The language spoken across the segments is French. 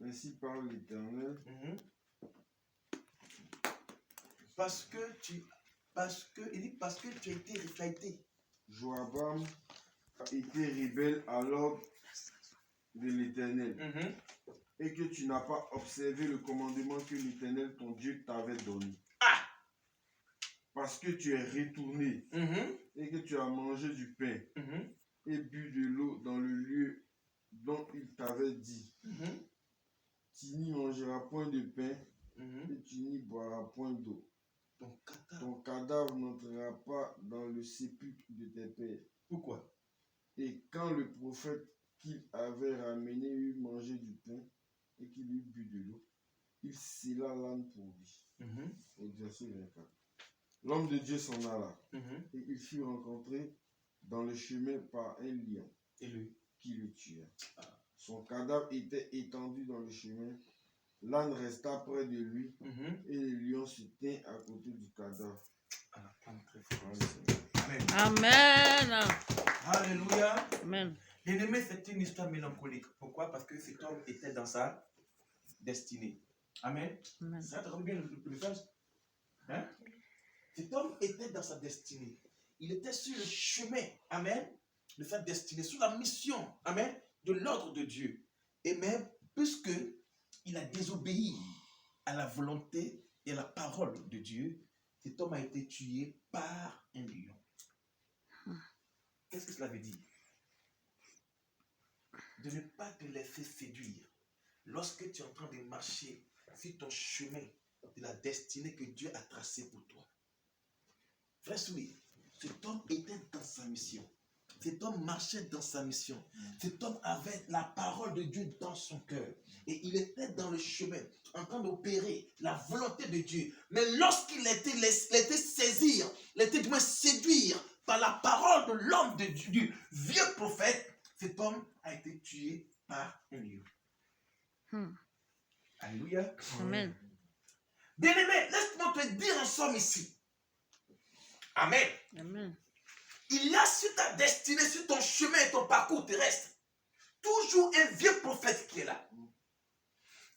Ainsi parle l'Éternel. Parce que tu as été. Joabam a été rebelle à l'ordre de l'Éternel. Et que tu n'as pas observé le commandement que l'Éternel, ton Dieu, t'avait donné. Parce que tu es retourné et que tu as mangé du pain et bu de l'eau dans le lieu dont il t'avait dit. Tu n'y mangeras point de pain et tu n'y boiras point d'eau. Ton cadavre n'entrera pas dans le sépulcre de tes pères. Pourquoi? Et quand le prophète qu'il avait ramené eut mangé du pain et qu'il eut bu de l'eau, il scella l'âne pour lui. Au verset 24. L'homme de Dieu s'en alla et il fut rencontré dans le chemin par un lion qui le tua. Son cadavre était étendu dans le chemin. L'âne resta près de lui et le lion se tint à côté du cadavre. Amen. Amen. Alléluia. Amen. Bien-aimé, c'est une histoire mélancolique. Pourquoi? Parce que cet homme était dans sa destinée. Amen. Ça te rend bien le message? Hein? Cet homme était dans sa destinée. Il était sur le chemin, amen, de sa destinée, sur la mission, amen, de l'ordre de Dieu. Et même, puisque il a désobéi à la volonté et à la parole de Dieu, cet homme a été tué par un lion. Qu'est-ce que cela veut dire? De ne pas te laisser séduire lorsque tu es en train de marcher sur ton chemin de la destinée que Dieu a tracée pour toi. Frère Souli, cet homme était dans sa mission. Cet homme marchait dans sa mission. Cet homme avait la parole de Dieu dans son cœur. Et il était dans le chemin, en train d'opérer la volonté de Dieu. Mais lorsqu'il était saisir, il était du moins séduire par la parole de l'homme de Dieu, du vieux prophète, cet homme a été tué par un lion. Alléluia. Amen. Bien-aimé, laisse-moi te dire en somme ici. Amen. Amen. Il y a sur ta destinée, sur ton chemin et ton parcours terrestre, toujours un vieux prophète qui est là.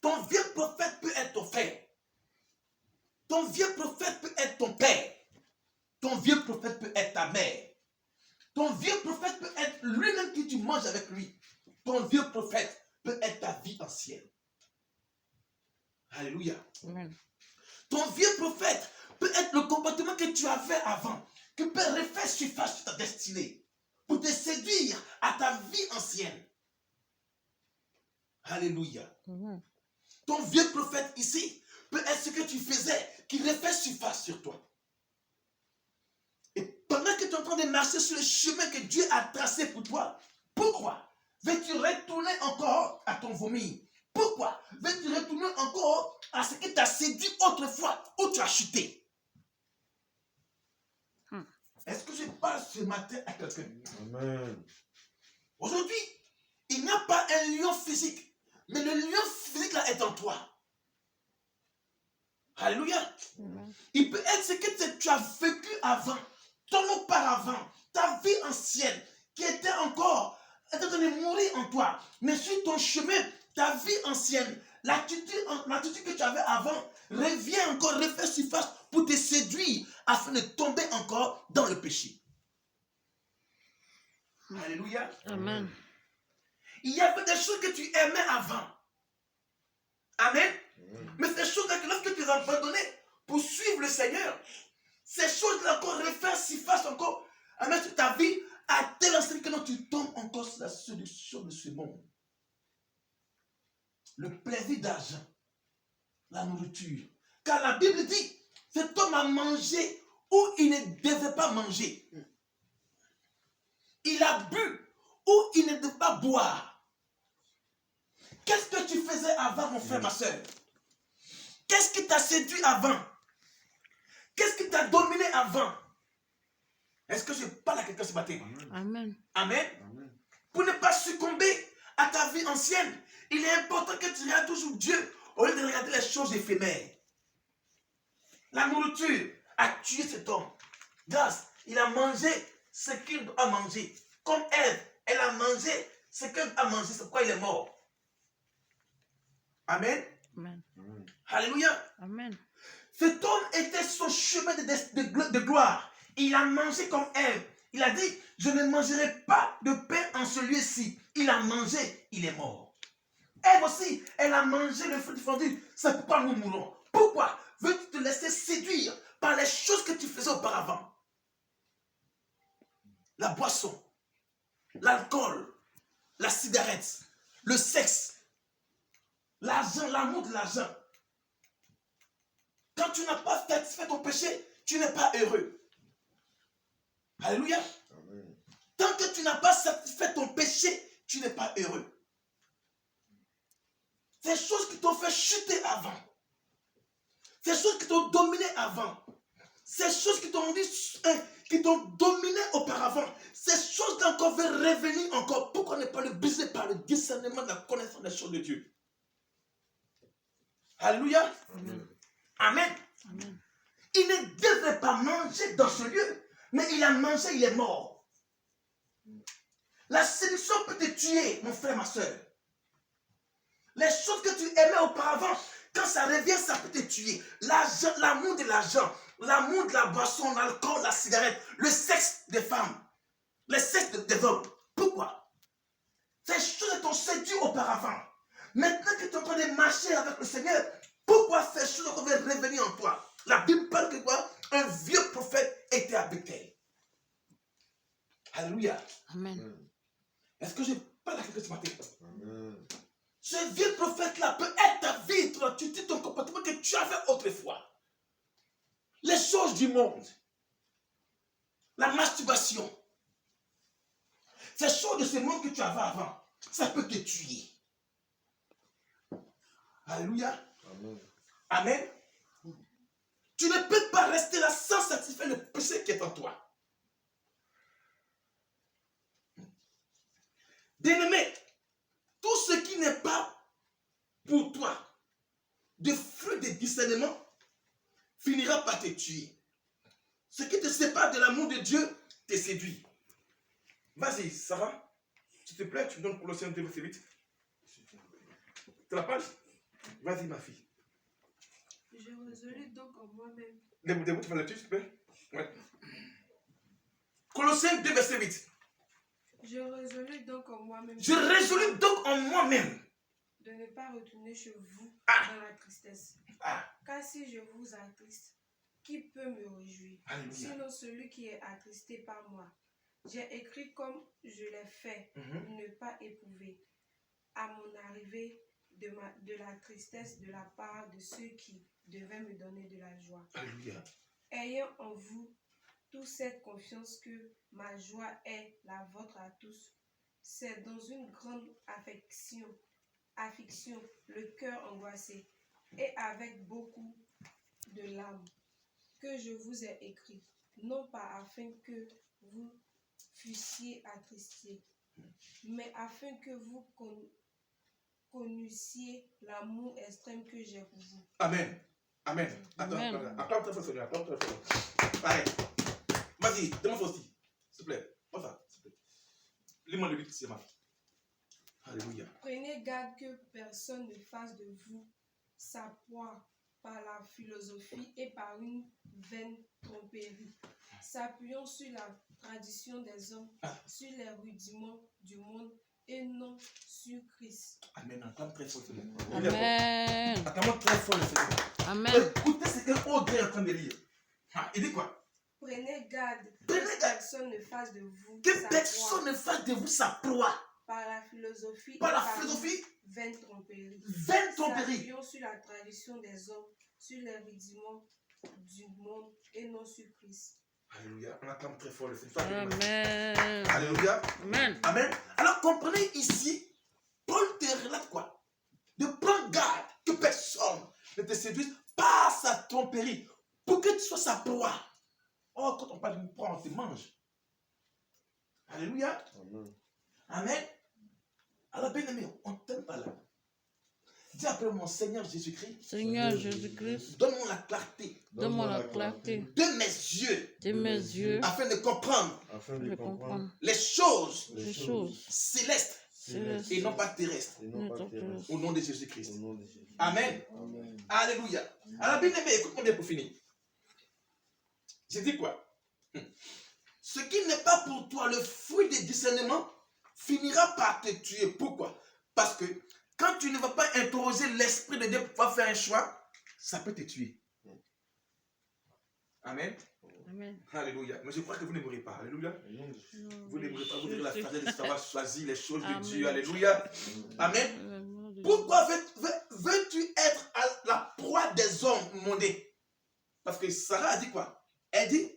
Ton vieux prophète peut être ton frère. Ton vieux prophète peut être ton père. Ton vieux prophète peut être ta mère. Ton vieux prophète peut être lui-même qui tu manges avec lui. Ton vieux prophète peut être ta vie ancienne. Alléluia. Amen. Ton vieux prophète peut être le comportement que tu avais avant, qui peut refaire surface sur ta destinée, pour te séduire à ta vie ancienne. Alléluia. Ton vieux prophète ici peut être ce que tu faisais, qui refait surface sur toi. Et pendant que tu es en train de marcher sur le chemin que Dieu a tracé pour toi, pourquoi veux-tu retourner encore à ton vomi? Pourquoi veux-tu retourner encore à ce qui t'a séduit autrefois, où tu as chuté? Est-ce que je parle ce matin à quelqu'un? Amen. Aujourd'hui, il n'y a pas un lion physique, mais le lion physique là est en toi. Alléluia. Il peut être ce que tu as vécu avant, ton auparavant, ta vie ancienne, qui était encore en train de mourir en toi. Mais sur ton chemin, ta vie ancienne, l'attitude que tu avais avant, revient encore, refait surface pour te séduire afin de tomber encore dans le péché. Alléluia. Amen. Il y avait des choses que tu aimais avant. Amen. Mais ces choses-là, lorsque tu les as abandonnées pour suivre le Seigneur, ces choses-là encore refaire surface encore, amen, sur ta vie, à tel instant que tu tombes encore sur la séduction de ce monde. Le plaisir d'argent, la nourriture. Car la Bible dit, cet homme a mangé où il ne devait pas manger. Il a bu où il ne devait pas boire. Qu'est-ce que tu faisais avant, mon frère, ma soeur? Qu'est-ce qui t'a séduit avant? Qu'est-ce qui t'a dominé avant? Est-ce que je parle à quelqu'un ce matin? Amen. Amen. Amen. Pour ne pas succomber à ta vie ancienne, il est important que tu regardes toujours Dieu au lieu de regarder les choses éphémères. La nourriture a tué cet homme. Grâce, il a mangé ce qu'il doit manger. Comme Ève, elle a mangé ce qu'elle a mangé, c'est pourquoi il est mort. Amen. Amen. Alléluia. Amen. Cet homme était son chemin de gloire. Il a mangé comme Ève. Il a dit, je ne mangerai pas de pain en ce lieu-ci. Il a mangé, il est mort. Ève aussi, elle a mangé le fruit du fendu. C'est pourquoi nous mourons. Pourquoi veux-tu te laisser séduire par les choses que tu faisais auparavant? La boisson, l'alcool, la cigarette, le sexe, l'argent, l'amour de l'argent. Quand tu n'as pas satisfait ton péché, tu n'es pas heureux. Alléluia. Amen. Tant que tu n'as pas satisfait ton péché, tu n'es pas heureux. Ces choses qui t'ont fait chuter avant, ces choses qui t'ont dominé avant, ces choses qui t'ont dominé auparavant, ces choses-là encore veulent revenir encore. Pourquoi ne pas le briser par le discernement de la connaissance des choses de Dieu? Alléluia. Amen. Amen. Amen. Il ne devait pas manger dans ce lieu, mais il a mangé, il est mort. La séduction peut te tuer, mon frère, ma soeur. Les choses que tu aimais auparavant, quand ça revient, ça peut te tuer. L'argent, l'amour de l'argent, l'amour de la boisson, l'alcool, la cigarette, le sexe des femmes, le sexe des hommes. Pourquoi? Ces choses t'ont séduit auparavant. Maintenant que tu es en train de marcher avec le Seigneur, pourquoi ces choses veulent revenir en toi? La Bible parle que quoi? Un vieux prophète était à Bethel. Alléluia. Amen. Est-ce que je parle à quelqu'un ce matin? Amen. Ce vieux prophète-là peut être ta vie, ton attitude, ton comportement que tu avais autrefois. Les choses du monde, la masturbation, ces choses de ce monde que tu avais avant, ça peut te tuer. Alléluia. Amen. Amen. Tu ne peux pas rester là sans satisfaire le péché qui est en toi. Bien-aimé, tout ce qui n'est pas pour toi de fruit de discernement finira par te tuer. Ce qui te sépare de l'amour de Dieu te séduit. Vas-y, Sarah, s'il te plaît, tu me donnes Colossiens 2, verset 8. Tu la page? Vas-y, ma fille. Je résolus donc en moi-même. Debout, tu vas le tuer, s'il te plaît? Ouais. Colossiens 2, verset 8. Je résolus donc en moi-même. Je résolus donc en moi-même de ne pas retourner chez vous dans la tristesse. Car si je vous attriste, qui peut me réjouir? Alléluia. Sinon celui qui est attristé par moi. J'ai écrit comme je l'ai fait, ne pas éprouver. À mon arrivée de la tristesse de la part de ceux qui devaient me donner de la joie. Alléluia. Ayant en vous toute cette confiance que ma joie est la vôtre à tous, c'est dans une grande affliction, le cœur angoissé, et avec beaucoup de larmes, que je vous ai écrit, non pas afin que vous fussiez attristés, mais afin que vous connaissiez l'amour extrême que j'ai pour vous. Amen. Amen. Attends, Amen. acclame très fort, Seigneur. Acclame très fort. Pareil. Vas-y, demande aussi. S'il te plaît. Pas ça, s'il te plaît. Lis-moi le 8, c'est ma fille. Alléluia. Prenez garde que personne ne fasse de vous sa proie par la philosophie et par une vaine tromperie, s'appuyant sur la tradition des hommes, sur les rudiments du monde et non sur Christ. Amen. Acclame très fort, Seigneur. Amen. Acclame très fort, le Seigneur. Amen. Écoutez ce que Audrey est en train de lire. Il dit quoi? Prenez garde Prenez que garde. personne ne fasse de vous Que sa personne proie ne fasse de vous sa proie. par la philosophie Par et la par philosophie, une vaine tromperie. vaine tromperie. S'appuyant sur la tradition des hommes, sur les rudiments du monde et non sur Christ. Alléluia. On acclame très fort le Seigneur. Amen. Alléluia. Amen. Amen. Alors comprenez ici, Paul te relate quoi? De prendre garde que personne ne te séduise par sa tromperie, pour que tu sois sa proie. Oh, quand on parle d'une proie, on te mange. Alléluia. Amen. Amen. Alors bien aimé, on ne t'aime pas là. Dis après mon Seigneur Jésus-Christ, Seigneur Jésus-Christ, donne-moi la clarté donne-moi la clarté de mes yeux, de mes yeux afin de comprendre Afin de de comprendre comprendre les choses les choses célestes Céleste. et non pas terrestre. Et non pas terrestre. Au nom de Jésus-Christ. Au nom de Jésus. Amen. Amen. Alléluia. Alors, bien aimé, écoute-moi bien pour finir. J'ai dit quoi? Ce qui n'est pas pour toi le fruit des discernements finira par te tuer. Pourquoi? Parce que quand tu ne vas pas interroger l'Esprit de Dieu pour pouvoir faire un choix, ça peut te tuer. Amen. Amen. Alléluia. Mais je crois que vous ne mourrez pas. Alléluia. Au nom de Jésus. Vous ne mourrez pas. Vous direz la Jésus. sagesse de savoir choisir les choses de Amen. Dieu. Alléluia. Amen. Pourquoi veux-tu être à la proie des hommes mondains? Parce que Sarah a dit quoi? Elle dit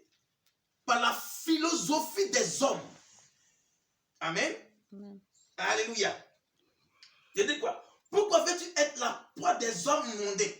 par la philosophie des hommes. Amen. Amen. Alléluia. J'ai dit quoi? Pourquoi veux-tu être la proie des hommes mondains?